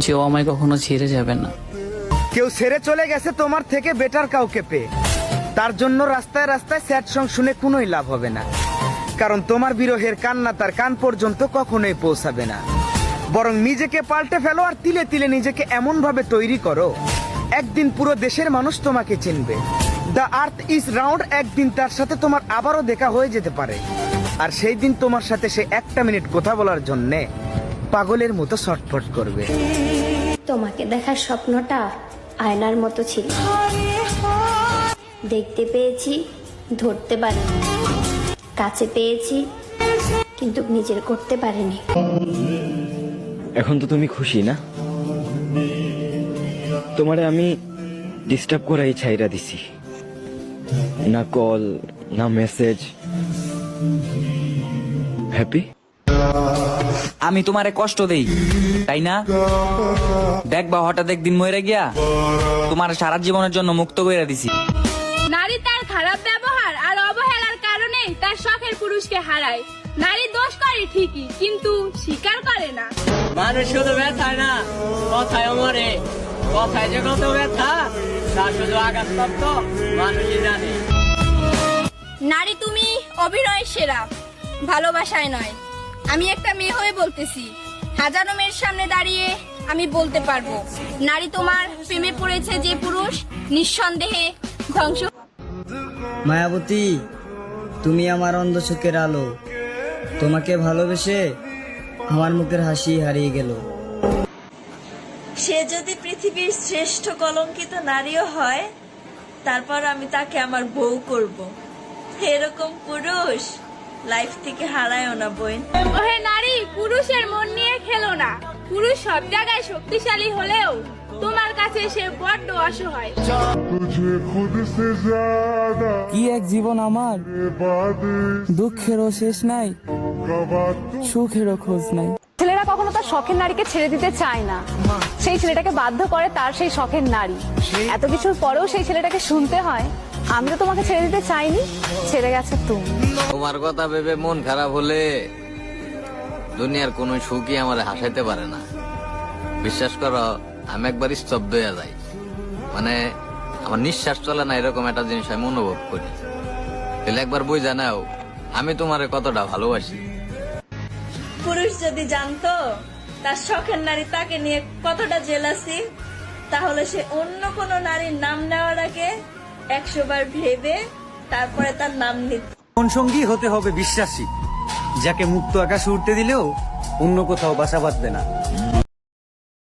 যে ও আমায় কখনো ছেড়ে যাবে না। কেউ ছেড়ে চলে গেছে তোমার থেকে বেটার কাউকে পেয়ে, তার জন্য রাস্তায় রাস্তায় স্যাড সং শুনে কোনোই লাভ হবে না, কারণ তোমার বিরহের কান্না তার কান পর্যন্ত কখনোই পৌঁছাবে না। বরং নিজেকে পাল্টে ফেলো আর তিলে তিলে নিজেকে এমন ভাবে তৈরি করো, একদিন পুরো দেশের মানুষ তোমাকে চিনবে। দ্য আর্থ ইজ রাউন্ড, একদিন তার সাথে তোমার আবারও দেখা হয়ে যেতে পারে, আর সেই দিন তোমার সাথে সে একটা মিনিট কথা বলার জন্যে পাগলের মতো ছটফট করবে। তোমাকে দেখার স্বপ্নটা আয়নার মতো ছিল, দেখতে পেয়েছি, ধরতে পারিনি, কাছে পেয়েছি কিন্তু নিজের করতে পারিনি। এখন তো তুমি খুশি না? তোমারে আমি ডিস্টার্ব করাই ছাইরা দিছি, না কল না মেসেজ। হ্যাপি? আমি তোমারে কষ্ট দেই তাই না? দেখবা হঠাৎ একদিন মরে গিয়া তোমার সারা জীবনের জন্য মুক্ত করে দিছি। নারী তার খারাপ ব্যবহার আর অবহেলার কারণে তার শখের পুরুষকে হারায়। নারী দোষ করে ঠিকই, কিন্তু স্বীকার করে না। মানুষ শুধু ব্যথায় না, কথায় মরে। কথায় যে কত ব্যথা তা শুধু আঘাতপ্রাপ্ত মানুষই জানে। নারী তুমি অভিনয় সেরা, ভালোবাসায় নয়। আমি একটা মেয়ে হয়ে বলতেছি, হাজারো মেয়ের সামনে দাঁড়িয়ে আমি বলতে পারবো, নারী তোমার প্রেমে পড়েছে যে পুরুষ নিঃসন্দেহে ধ্বংস। মায়াবতী, তুমি আমার অন্ধ চোখের আলো, তোমাকে ভালোবেসে আমার মুখের হাসি হারিয়ে গেল। সে যদি পৃথিবীর শ্রেষ্ঠ কলঙ্কিত নারীও হয়, তারপর আমি তাকে আমার বউ করব। এরকম পুরুষ লাইফ থেকে হারায়ও না বোন। ওহে নারী, পুরুষের মন নিয়ে খেলো না। পুরুষ সব জায়গায় শক্তিশালী হলেও তোমার কাছে সে বড্ড অসহায়। কি এক জীবন আমার, দুঃখেরও শেষ নাই, সুখেরও খোঁজ নাই। ছেলেরা কখনো তার শখের নারীকে ছেড়ে দিতে চায় না, সেই ছেলেটাকে বাধ্য করে তার সেই শখের নারী। এত কিছুর পরেও সেই ছেলেটাকে শুনতে হয়, আমি তো তোমাকে ছেড়ে দিতে চাইনি, ছেড়ে গেছে তুমি। তোমার কথা ভেবে মন খারাপ হলে দুনিয়ার কোন সুখই আমার হাসাইতে পারে না। বিশ্বাস করো, আমি একবার স্তব্ধ হয়ে যাই, মানে আমার নিঃশ্বাস চলে না, এরকম একটা জিনিস আমি অনুভব করি। তাহলে একবার বই জানাও আমি তোমারে কতটা ভালোবাসি। পুরুষ যদি জানতো তার শখের নারী তাকে নিয়ে কতটা জেলাসি, তাহলে সে অন্য কোনো নারীর নাম নেওয়ার আগে 100 বার ভেবে তারপরে তার নাম নিত। কোন সঙ্গী হতে হবে বিশ্বাসী, যাকে মুক্ত আকাশে উঠতে দিলেও অন্য কোথাও বাসা বাঁধবে না।